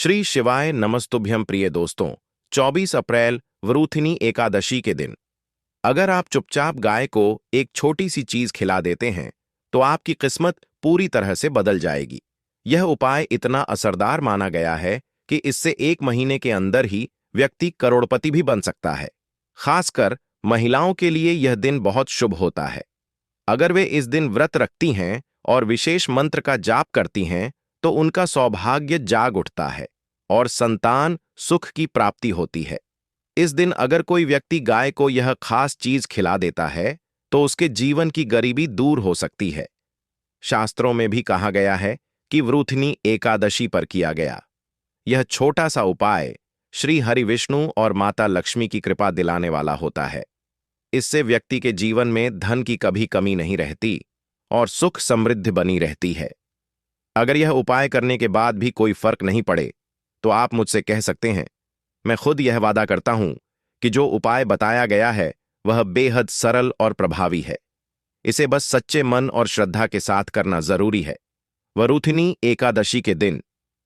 श्री शिवाय नमस्तुभ्यं प्रिय दोस्तों। 24 अप्रैल वरूथिनी एकादशी के दिन अगर आप चुपचाप गाय को एक छोटी सी चीज खिला देते हैं तो आपकी किस्मत पूरी तरह से बदल जाएगी। यह उपाय इतना असरदार माना गया है कि इससे एक महीने के अंदर ही व्यक्ति करोड़पति भी बन सकता है। खासकर महिलाओं के लिए यह दिन बहुत शुभ होता है। अगर वे इस दिन व्रत रखती हैं और विशेष मंत्र का जाप करती हैं तो उनका सौभाग्य जाग उठता है और संतान सुख की प्राप्ति होती है। इस दिन अगर कोई व्यक्ति गाय को यह खास चीज खिला देता है तो उसके जीवन की गरीबी दूर हो सकती है। शास्त्रों में भी कहा गया है कि वरूथिनी एकादशी पर किया गया यह छोटा सा उपाय श्री हरि विष्णु और माता लक्ष्मी की कृपा दिलाने वाला होता है। इससे व्यक्ति के जीवन में धन की कभी कमी नहीं रहती और सुख समृद्धि बनी रहती है। अगर यह उपाय करने के बाद भी कोई फर्क नहीं पड़े तो आप मुझसे कह सकते हैं, मैं खुद यह वादा करता हूं कि जो उपाय बताया गया है वह बेहद सरल और प्रभावी है। इसे बस सच्चे मन और श्रद्धा के साथ करना जरूरी है। वरूथिनी एकादशी के दिन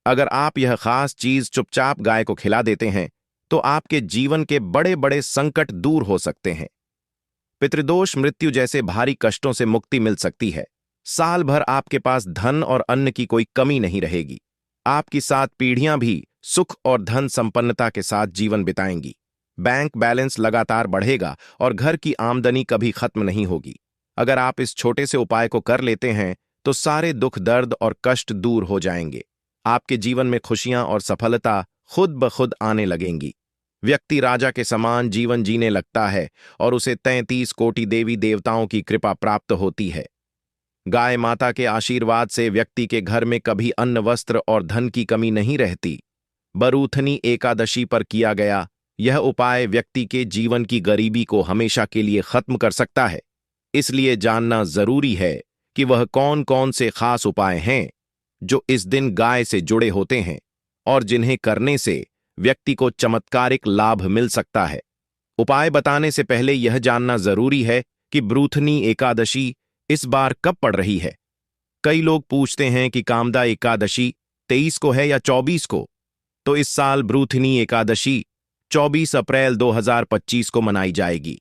अगर आप यह खास चीज चुपचाप गाय को खिला देते हैं तो आपके जीवन के बड़े बड़े संकट दूर हो सकते हैं। पितृदोष, मृत्यु जैसे भारी कष्टों से मुक्ति मिल सकती है। साल भर आपके पास धन और अन्न की कोई कमी नहीं रहेगी। आपकी 7 पीढ़ियां भी सुख और धन संपन्नता के साथ जीवन बिताएंगी। बैंक बैलेंस लगातार बढ़ेगा और घर की आमदनी कभी खत्म नहीं होगी। अगर आप इस छोटे से उपाय को कर लेते हैं तो सारे दुख, दर्द और कष्ट दूर हो जाएंगे। आपके जीवन में खुशियां और सफलता खुद ब खुद आने लगेंगी। व्यक्ति राजा के समान जीवन जीने लगता है और उसे 33 कोटि देवी देवताओं की कृपा प्राप्त होती है। गाय माता के आशीर्वाद से व्यक्ति के घर में कभी अन्न, वस्त्र और धन की कमी नहीं रहती। वरूथिनी एकादशी पर किया गया यह उपाय व्यक्ति के जीवन की गरीबी को हमेशा के लिए खत्म कर सकता है। इसलिए जानना जरूरी है कि वह कौन कौन से खास उपाय हैं जो इस दिन गाय से जुड़े होते हैं और जिन्हें करने से व्यक्ति को चमत्कारिक लाभ मिल सकता है। उपाय बताने से पहले यह जानना जरूरी है कि वरूथिनी एकादशी इस बार कब पड़ रही है। कई लोग पूछते हैं कि कामदा एकादशी 23 को है या 24 को। तो इस साल वरूथिनी एकादशी 24 अप्रैल 2025 को मनाई जाएगी।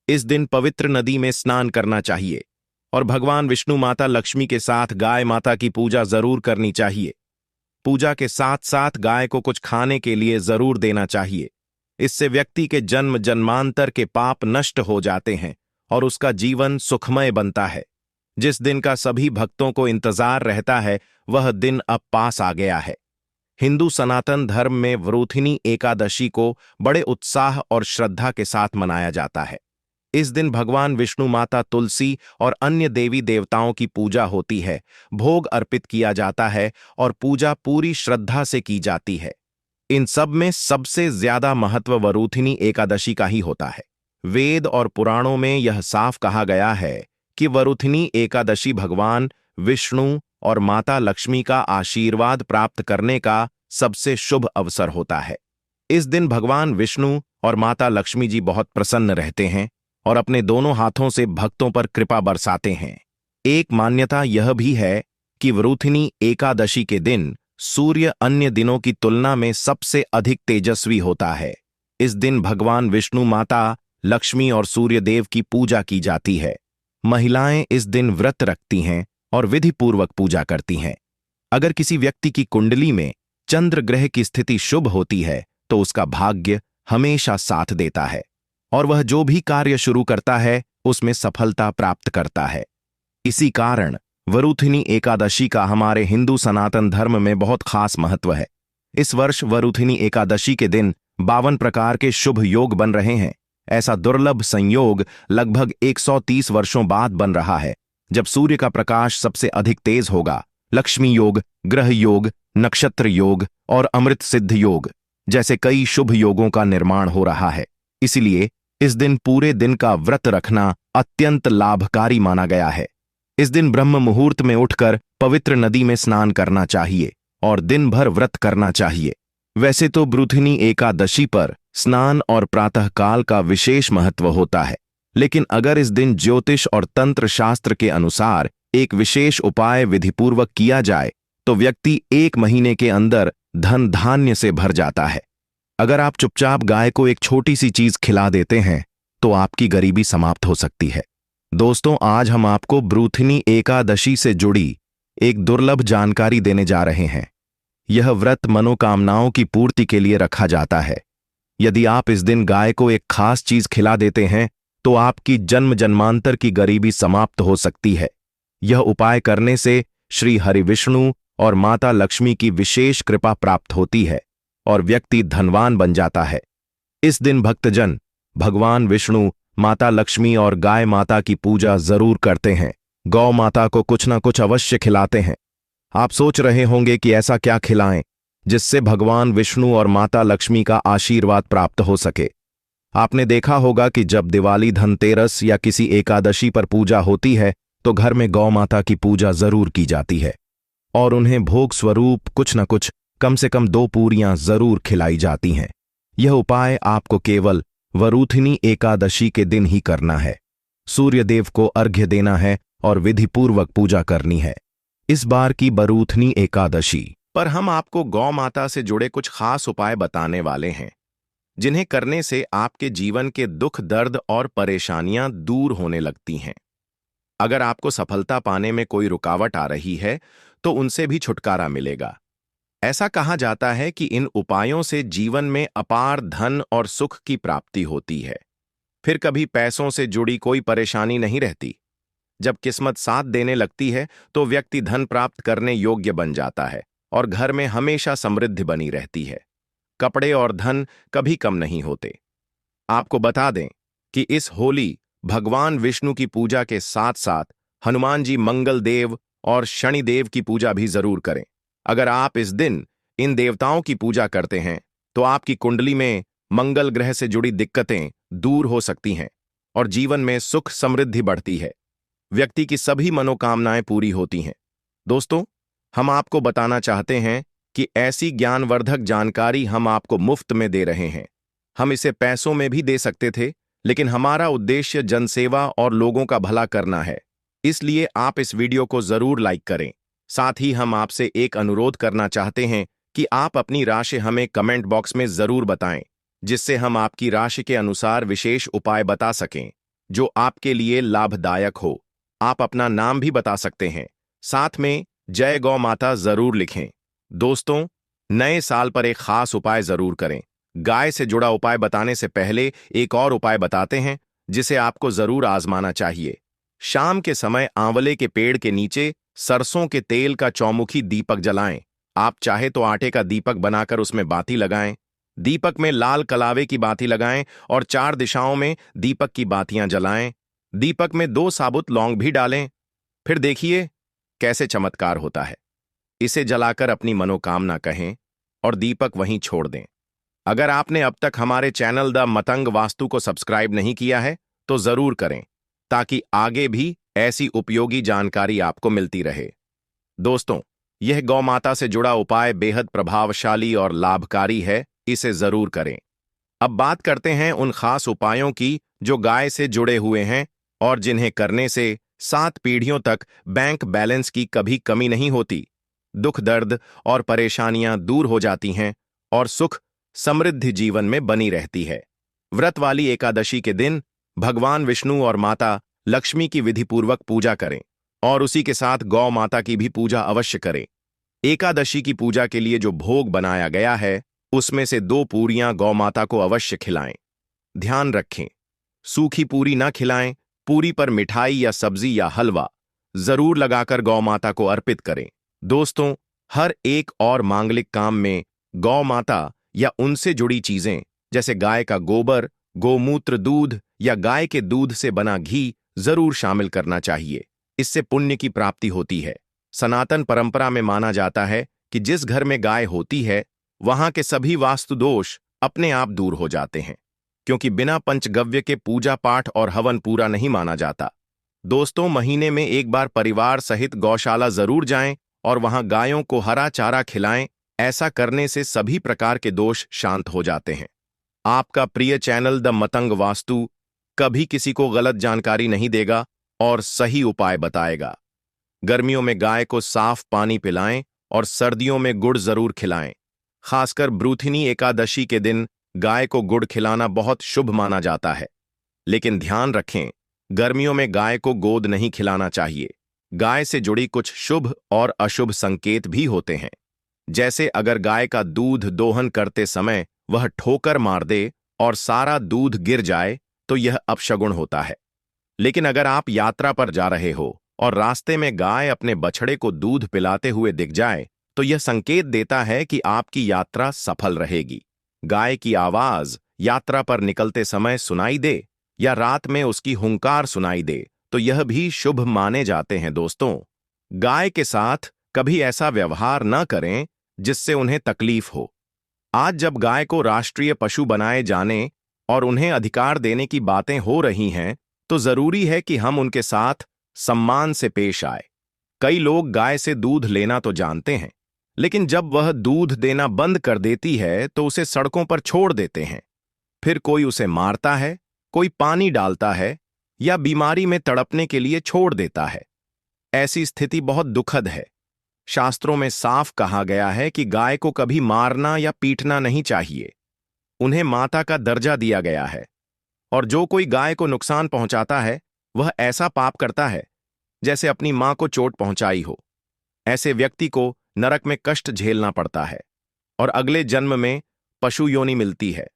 इस दिन पवित्र नदी में स्नान करना चाहिए और भगवान विष्णु, माता लक्ष्मी के साथ गाय माता की पूजा जरूर करनी चाहिए। पूजा के साथ साथ गाय को कुछ खाने के लिए जरूर देना चाहिए। इससे व्यक्ति के जन्म जन्मांतर के पाप नष्ट हो जाते हैं और उसका जीवन सुखमय बनता है। जिस दिन का सभी भक्तों को इंतजार रहता है वह दिन अब पास आ गया है। हिंदू सनातन धर्म में वरूथिनी एकादशी को बड़े उत्साह और श्रद्धा के साथ मनाया जाता है। इस दिन भगवान विष्णु, माता तुलसी और अन्य देवी देवताओं की पूजा होती है, भोग अर्पित किया जाता है और पूजा पूरी श्रद्धा से की जाती है। इन सब में सबसे ज्यादा महत्व वरूथिनी एकादशी का ही होता है। वेद और पुराणों में यह साफ कहा गया है कि वरूथिनी एकादशी भगवान विष्णु और माता लक्ष्मी का आशीर्वाद प्राप्त करने का सबसे शुभ अवसर होता है। इस दिन भगवान विष्णु और माता लक्ष्मी जी बहुत प्रसन्न रहते हैं और अपने दोनों हाथों से भक्तों पर कृपा बरसाते हैं। एक मान्यता यह भी है कि वरूथिनी एकादशी के दिन सूर्य अन्य दिनों की तुलना में सबसे अधिक तेजस्वी होता है। इस दिन भगवान विष्णु, माता लक्ष्मी और सूर्यदेव की पूजा की जाती है। महिलाएं इस दिन व्रत रखती हैं और विधिपूर्वक पूजा करती हैं। अगर किसी व्यक्ति की कुंडली में चंद्र ग्रह की स्थिति शुभ होती है तो उसका भाग्य हमेशा साथ देता है और वह जो भी कार्य शुरू करता है उसमें सफलता प्राप्त करता है। इसी कारण वरूथिनी एकादशी का हमारे हिंदू सनातन धर्म में बहुत खास महत्व है। इस वर्ष वरूथिनी एकादशी के दिन 52 प्रकार के शुभ योग बन रहे हैं। ऐसा दुर्लभ संयोग लगभग 130 वर्षों बाद बन रहा है जब सूर्य का प्रकाश सबसे अधिक तेज होगा। लक्ष्मी योग, ग्रह योग, नक्षत्र योग और अमृत सिद्ध योग जैसे कई शुभ योगों का निर्माण हो रहा है। इसलिए इस दिन पूरे दिन का व्रत रखना अत्यंत लाभकारी माना गया है। इस दिन ब्रह्म मुहूर्त में उठकर पवित्र नदी में स्नान करना चाहिए और दिन भर व्रत करना चाहिए। वैसे तो वरूथिनी एकादशी पर स्नान और प्रातःकाल का विशेष महत्व होता है, लेकिन अगर इस दिन ज्योतिष और तंत्र शास्त्र के अनुसार एक विशेष उपाय विधिपूर्वक किया जाए तो व्यक्ति 1 महीने के अंदर धन धान्य से भर जाता है। अगर आप चुपचाप गाय को एक छोटी सी चीज खिला देते हैं तो आपकी गरीबी समाप्त हो सकती है। दोस्तों, आज हम आपको ब्रूथनी एकादशी से जुड़ी एक दुर्लभ जानकारी देने जा रहे हैं। यह व्रत मनोकामनाओं की पूर्ति के लिए रखा जाता है। यदि आप इस दिन गाय को एक खास चीज खिला देते हैं तो आपकी जन्म जन्मांतर की गरीबी समाप्त हो सकती है। यह उपाय करने से श्री हरि विष्णु और माता लक्ष्मी की विशेष कृपा प्राप्त होती है और व्यक्ति धनवान बन जाता है। इस दिन भक्तजन भगवान विष्णु, माता लक्ष्मी और गाय माता की पूजा जरूर करते हैं। गौ माता को कुछ ना कुछ अवश्य खिलाते हैं। आप सोच रहे होंगे कि ऐसा क्या खिलाएं जिससे भगवान विष्णु और माता लक्ष्मी का आशीर्वाद प्राप्त हो सके। आपने देखा होगा कि जब दिवाली, धनतेरस या किसी एकादशी पर पूजा होती है तो घर में गौ माता की पूजा जरूर की जाती है और उन्हें भोग स्वरूप कुछ न कुछ, कम से कम 2 पूरियां जरूर खिलाई जाती हैं। यह उपाय आपको केवल वरूथिनी एकादशी के दिन ही करना है। सूर्यदेव को अर्घ्य देना है और विधिपूर्वक पूजा करनी है। इस बार की वरूथिनी एकादशी पर हम आपको गौ माता से जुड़े कुछ खास उपाय बताने वाले हैं, जिन्हें करने से आपके जीवन के दुख, दर्द और परेशानियां दूर होने लगती हैं। अगर आपको सफलता पाने में कोई रुकावट आ रही है तो उनसे भी छुटकारा मिलेगा। ऐसा कहा जाता है कि इन उपायों से जीवन में अपार धन और सुख की प्राप्ति होती है। फिर कभी पैसों से जुड़ी कोई परेशानी नहीं रहती। जब किस्मत साथ देने लगती है तो व्यक्ति धन प्राप्त करने योग्य बन जाता है और घर में हमेशा समृद्धि बनी रहती है। कपड़े और धन कभी कम नहीं होते। आपको बता दें कि इस होली भगवान विष्णु की पूजा के साथ साथ हनुमान जी, मंगल देव और शनिदेव की पूजा भी जरूर करें। अगर आप इस दिन इन देवताओं की पूजा करते हैं तो आपकी कुंडली में मंगल ग्रह से जुड़ी दिक्कतें दूर हो सकती हैं और जीवन में सुख समृद्धि बढ़ती है। व्यक्ति की सभी मनोकामनाएं पूरी होती हैं। दोस्तों, हम आपको बताना चाहते हैं कि ऐसी ज्ञानवर्धक जानकारी हम आपको मुफ्त में दे रहे हैं। हम इसे पैसों में भी दे सकते थे, लेकिन हमारा उद्देश्य जनसेवा और लोगों का भला करना है। इसलिए आप इस वीडियो को जरूर लाइक करें। साथ ही हम आपसे एक अनुरोध करना चाहते हैं कि आप अपनी राशि हमें कमेंट बॉक्स में जरूर बताएं, जिससे हम आपकी राशि के अनुसार विशेष उपाय बता सकें जो आपके लिए लाभदायक हो। आप अपना नाम भी बता सकते हैं। साथ में जय गौ माता जरूर लिखें। दोस्तों, नए साल पर एक खास उपाय जरूर करें। गाय से जुड़ा उपाय बताने से पहले एक और उपाय बताते हैं जिसे आपको जरूर आजमाना चाहिए। शाम के समय आंवले के पेड़ के नीचे सरसों के तेल का चौमुखी दीपक जलाएं। आप चाहे तो आटे का दीपक बनाकर उसमें बाती लगाएं। दीपक में लाल कलावे की बाती लगाएं और 4 दिशाओं में दीपक की बातियां जलाएं। दीपक में 2 साबुत लौंग भी डालें। फिर देखिए कैसे चमत्कार होता है। इसे जलाकर अपनी मनोकामना कहें और दीपक वहीं छोड़ दें। अगर आपने अब तक हमारे चैनल द मतंग वास्तु को सब्सक्राइब नहीं किया है तो जरूर करें, ताकि आगे भी ऐसी उपयोगी जानकारी आपको मिलती रहे। दोस्तों, यह गौ माता से जुड़ा उपाय बेहद प्रभावशाली और लाभकारी है। इसे जरूर करें। अब बात करते हैं उन खास उपायों की जो गाय से जुड़े हुए हैं और जिन्हें करने से 7 पीढ़ियों तक बैंक बैलेंस की कभी कमी नहीं होती, दुख, दर्द और परेशानियां दूर हो जाती हैं और सुख समृद्धि जीवन में बनी रहती है। व्रत वाली एकादशी के दिन भगवान विष्णु और माता लक्ष्मी की विधिपूर्वक पूजा करें और उसी के साथ गौ माता की भी पूजा अवश्य करें। एकादशी की पूजा के लिए जो भोग बनाया गया है उसमें से 2 पूरियां गौ माता को अवश्य खिलाएं। ध्यान रखें, सूखी पूरी ना खिलाएं। पूरी पर मिठाई या सब्जी या हलवा जरूर लगाकर गौ माता को अर्पित करें। दोस्तों, हर एक और मांगलिक काम में गौ माता या उनसे जुड़ी चीजें जैसे गाय का गोबर, गोमूत्र, दूध या गाय के दूध से बना घी जरूर शामिल करना चाहिए। इससे पुण्य की प्राप्ति होती है। सनातन परंपरा में माना जाता है कि जिस घर में गाय होती है वहां के सभी वास्तु दोष अपने आप दूर हो जाते हैं, क्योंकि बिना पंचगव्य के पूजा पाठ और हवन पूरा नहीं माना जाता। दोस्तों, महीने में एक बार परिवार सहित गौशाला जरूर जाएं और वहां गायों को हरा चारा खिलाएं। ऐसा करने से सभी प्रकार के दोष शांत हो जाते हैं। आपका प्रिय चैनल द मतंग वास्तु कभी किसी को गलत जानकारी नहीं देगा और सही उपाय बताएगा। गर्मियों में गाय को साफ पानी पिलाएं और सर्दियों में गुड़ जरूर खिलाएं। खासकर ब्रूथिनी एकादशी के दिन गाय को गुड़ खिलाना बहुत शुभ माना जाता है। लेकिन ध्यान रखें, गर्मियों में गाय को गोद नहीं खिलाना चाहिए। गाय से जुड़ी कुछ शुभ और अशुभ संकेत भी होते हैं। जैसे अगर गाय का दूध दोहन करते समय वह ठोकर मार दे और सारा दूध गिर जाए तो यह अपशगुन होता है। लेकिन अगर आप यात्रा पर जा रहे हो और रास्ते में गाय अपने बछड़े को दूध पिलाते हुए दिख जाए तो यह संकेत देता है कि आपकी यात्रा सफल रहेगी। गाय की आवाज यात्रा पर निकलते समय सुनाई दे या रात में उसकी हुंकार सुनाई दे तो यह भी शुभ माने जाते हैं। दोस्तों, गाय के साथ कभी ऐसा व्यवहार न करें जिससे उन्हें तकलीफ हो। आज जब गाय को राष्ट्रीय पशु बनाए जाने और उन्हें अधिकार देने की बातें हो रही हैं, तो जरूरी है कि हम उनके साथ सम्मान से पेश आए। कई लोग गाय से दूध लेना तो जानते हैं, लेकिन जब वह दूध देना बंद कर देती है तो उसे सड़कों पर छोड़ देते हैं। फिर कोई उसे मारता है, कोई पानी डालता है या बीमारी में तड़पने के लिए छोड़ देता है। ऐसी स्थिति बहुत दुखद है। शास्त्रों में साफ कहा गया है कि गाय को कभी मारना या पीटना नहीं चाहिए। उन्हें माता का दर्जा दिया गया है और जो कोई गाय को नुकसान पहुंचाता है वह ऐसा पाप करता है जैसे अपनी मां को चोट पहुंचाई हो। ऐसे व्यक्ति को नरक में कष्ट झेलना पड़ता है और अगले जन्म में पशु योनि मिलती है।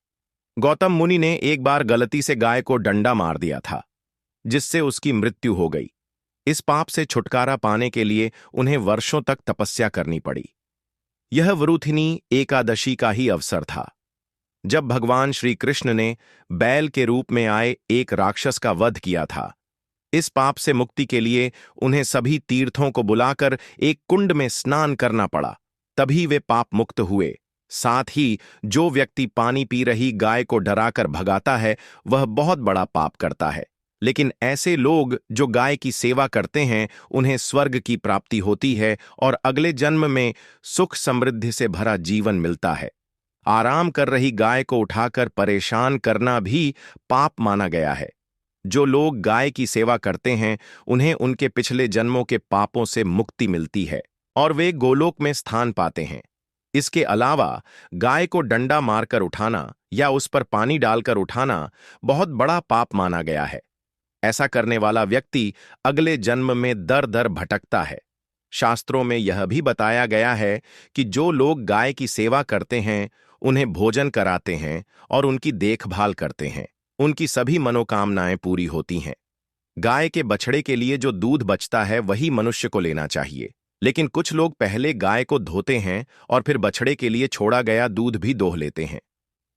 गौतम मुनि ने एक बार गलती से गाय को डंडा मार दिया था, जिससे उसकी मृत्यु हो गई। इस पाप से छुटकारा पाने के लिए उन्हें वर्षों तक तपस्या करनी पड़ी। यह वरूथिनी एकादशी का ही अवसर था, जब भगवान श्री कृष्ण ने बैल के रूप में आए एक राक्षस का वध किया था। इस पाप से मुक्ति के लिए उन्हें सभी तीर्थों को बुलाकर एक कुंड में स्नान करना पड़ा, तभी वे पाप मुक्त हुए। साथ ही जो व्यक्ति पानी पी रही गाय को डराकर भगाता है वह बहुत बड़ा पाप करता है। लेकिन ऐसे लोग जो गाय की सेवा करते हैं उन्हें स्वर्ग की प्राप्ति होती है और अगले जन्म में सुख समृद्धि से भरा जीवन मिलता है। आराम कर रही गाय को उठाकर परेशान करना भी पाप माना गया है। जो लोग गाय की सेवा करते हैं उन्हें उनके पिछले जन्मों के पापों से मुक्ति मिलती है और वे गोलोक में स्थान पाते हैं। इसके अलावा गाय को डंडा मारकर उठाना या उस पर पानी डालकर उठाना बहुत बड़ा पाप माना गया है। ऐसा करने वाला व्यक्ति अगले जन्म में दर दर भटकता है। शास्त्रों में यह भी बताया गया है कि जो लोग गाय की सेवा करते हैं, उन्हें भोजन कराते हैं और उनकी देखभाल करते हैं, उनकी सभी मनोकामनाएं पूरी होती हैं। गाय के बछड़े के लिए जो दूध बचता है वही मनुष्य को लेना चाहिए, लेकिन कुछ लोग पहले गाय को धोते हैं और फिर बछड़े के लिए छोड़ा गया दूध भी दोह लेते हैं।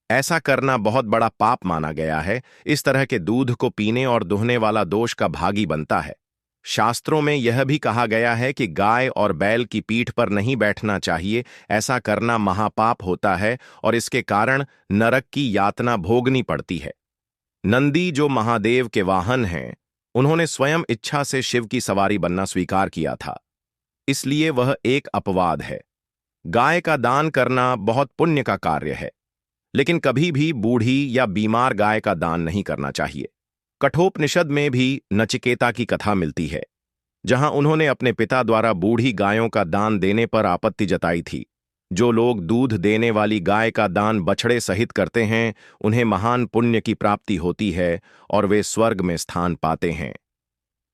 ऐसा करना बहुत बड़ा पाप माना गया है। इस तरह के दूध को पीने और दुहने वाला दोष का भागी बनता है। शास्त्रों में यह भी कहा गया है कि गाय और बैल की पीठ पर नहीं बैठना चाहिए। ऐसा करना महापाप होता है और इसके कारण नरक की यातना भोगनी पड़ती है। नंदी, जो महादेव के वाहन हैं, उन्होंने स्वयं इच्छा से शिव की सवारी बनना स्वीकार किया था, इसलिए वह एक अपवाद है। गाय का दान करना बहुत पुण्य का कार्य है, लेकिन कभी भी बूढ़ी या बीमार गाय का दान नहीं करना चाहिए। कठोपनिषद में भी नचिकेता की कथा मिलती है, जहां उन्होंने अपने पिता द्वारा बूढ़ी गायों का दान देने पर आपत्ति जताई थी। जो लोग दूध देने वाली गाय का दान बछड़े सहित करते हैं, उन्हें महान पुण्य की प्राप्ति होती है और वे स्वर्ग में स्थान पाते हैं।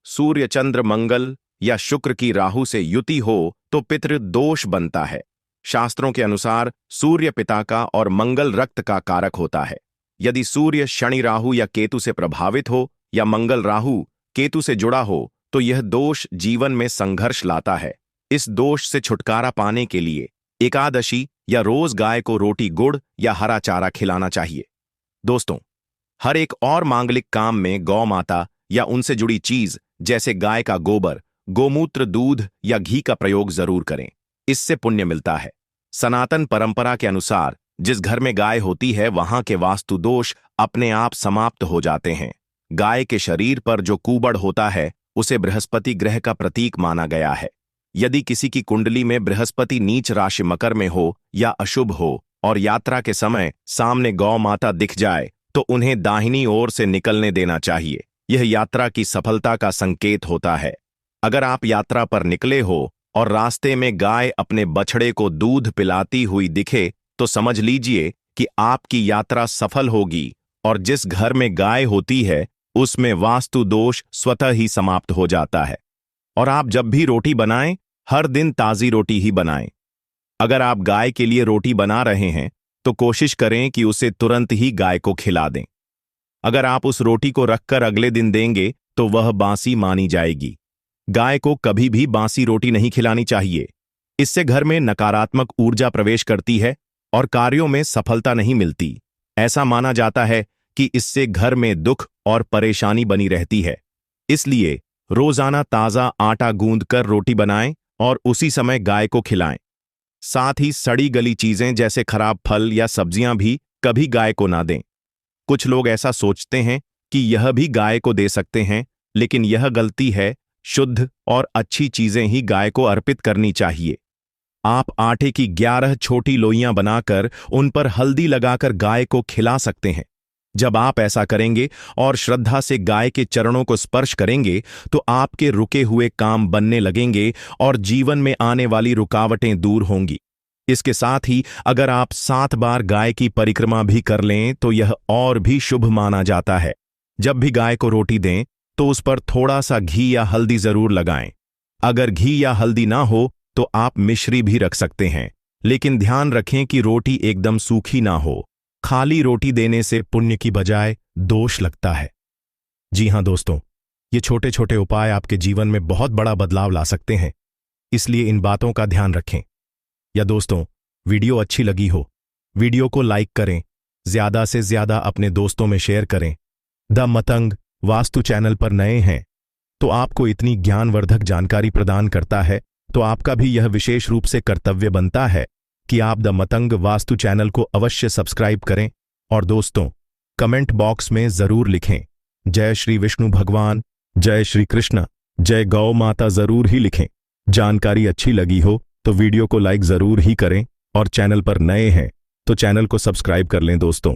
सूर्य, चंद्र, मंगल या शुक्र की राहु से युति हो तो पितृदोष बनता है। शास्त्रों के अनुसार सूर्य पिता का और मंगल रक्त का कारक होता है। यदि सूर्य शनि, राहु या केतु से प्रभावित हो या मंगल राहु केतु से जुड़ा हो तो यह दोष जीवन में संघर्ष लाता है। इस दोष से छुटकारा पाने के लिए एकादशी या रोज गाय को रोटी, गुड़ या हरा चारा खिलाना चाहिए। दोस्तों, हर एक और मांगलिक काम में गौ माता या उनसे जुड़ी चीज जैसे गाय का गोबर, गोमूत्र, दूध या घी का प्रयोग जरूर करें। इससे पुण्य मिलता है। सनातन परंपरा के अनुसार जिस घर में गाय होती है वहां के वास्तु दोष अपने आप समाप्त हो जाते हैं। गाय के शरीर पर जो कुबड़ होता है उसे बृहस्पति ग्रह का प्रतीक माना गया है। यदि किसी की कुंडली में बृहस्पति नीच राशि मकर में हो या अशुभ हो और यात्रा के समय सामने गौ माता दिख जाए तो उन्हें दाहिनी ओर से निकलने देना चाहिए। यह यात्रा की सफलता का संकेत होता है। अगर आप यात्रा पर निकले हो और रास्ते में गाय अपने बछड़े को दूध पिलाती हुई दिखे तो समझ लीजिए कि आपकी यात्रा सफल होगी और जिस घर में गाय होती है उसमें वास्तु दोष स्वतः ही समाप्त हो जाता है। और आप जब भी रोटी बनाएं, हर दिन ताजी रोटी ही बनाएं। अगर आप गाय के लिए रोटी बना रहे हैं तो कोशिश करें कि उसे तुरंत ही गाय को खिला दें। अगर आप उस रोटी को रखकर अगले दिन देंगे तो वह बासी मानी जाएगी। गाय को कभी भी बासी रोटी नहीं खिलानी चाहिए। इससे घर में नकारात्मक ऊर्जा प्रवेश करती है और कार्यों में सफलता नहीं मिलती। ऐसा माना जाता है कि इससे घर में दुख और परेशानी बनी रहती है। इसलिए रोजाना ताजा आटा गूंदकर रोटी बनाएं और उसी समय गाय को खिलाएं। साथ ही सड़ी गली चीजें जैसे खराब फल या सब्जियां भी कभी गाय को ना दें। कुछ लोग ऐसा सोचते हैं कि यह भी गाय को दे सकते हैं, लेकिन यह गलती है। शुद्ध और अच्छी चीजें ही गाय को अर्पित करनी चाहिए। आप आटे की 11 छोटी लोइयां बनाकर उन पर हल्दी लगाकर गाय को खिला सकते हैं। जब आप ऐसा करेंगे और श्रद्धा से गाय के चरणों को स्पर्श करेंगे तो आपके रुके हुए काम बनने लगेंगे और जीवन में आने वाली रुकावटें दूर होंगी। इसके साथ ही अगर आप 7 बार गाय की परिक्रमा भी कर लें तो यह और भी शुभ माना जाता है। जब भी गाय को रोटी दें तो उस पर थोड़ा सा घी या हल्दी जरूर लगाएं। अगर घी या हल्दी ना हो तो आप मिश्री भी रख सकते हैं, लेकिन ध्यान रखें कि रोटी एकदम सूखी ना हो। खाली रोटी देने से पुण्य की बजाय दोष लगता है। जी हां दोस्तों, ये छोटे छोटे उपाय आपके जीवन में बहुत बड़ा बदलाव ला सकते हैं, इसलिए इन बातों का ध्यान रखें। या दोस्तों, वीडियो अच्छी लगी हो, वीडियो को लाइक करें, ज्यादा से ज्यादा अपने दोस्तों में शेयर करें। द मतंग वास्तु चैनल पर नए हैं तो आपको इतनी ज्ञानवर्धक जानकारी प्रदान करता है, तो आपका भी यह विशेष रूप से कर्तव्य बनता है कि आप द मतंग वास्तु चैनल को अवश्य सब्सक्राइब करें। और दोस्तों, कमेंट बॉक्स में जरूर लिखें जय श्री विष्णु भगवान, जय श्री कृष्ण, जय गौ माता जरूर ही लिखें। जानकारी अच्छी लगी हो तो वीडियो को लाइक जरूर ही करें और चैनल पर नए हैं तो चैनल को सब्सक्राइब कर लें दोस्तों।